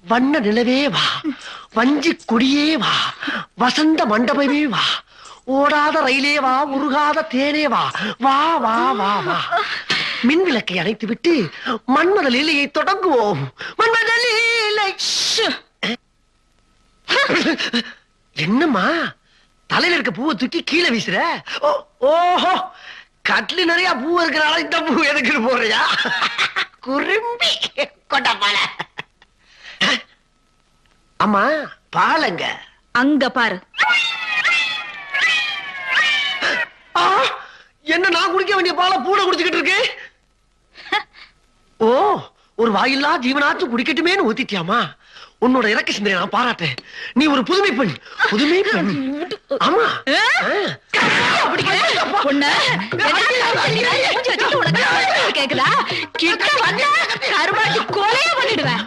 வண்ண நிலவே வா, வஞ்சி கொடியே வா, வசந்த மண்டபமே வா, ஓடாத ரயிலே வா, உருகாத தேனே வா, வா வா வா வா. மின் விளக்கை அணைத்து விட்டு மன்மத லீலையை தொடங்குவோம். மன்மத லீலை. என்னம்மா தலையில இருக்க பூவை தூக்கி கீழே வீசுற? ஓஹோ, கட்லி நிறைய பூ இருக்கிறனால இந்த பூ எதுக்கு போறியா? குறும்பி கொட்டப்பால. அம்மா பாலங்க அங்க பாரு. என்ன நான் குடிக்க வேண்டிய பாலை பூனை குடிச்சுக்கிட்டு இருக்கு? ஓ, ஒரு வாயில்லா ஜீவனாச்சும் குடிக்கட்டுமேன்னு ஊத்திட்டியாமா? உன்னோட இறக்க சிந்தனை நான் பாராட்டேன். நீ ஒரு புதுமை பெண், புதுமை பெண். ஆமா, கேக்குதா? கிட்ட வந்தா கருமாட்டி கொலைய பண்ணிடுவேன்.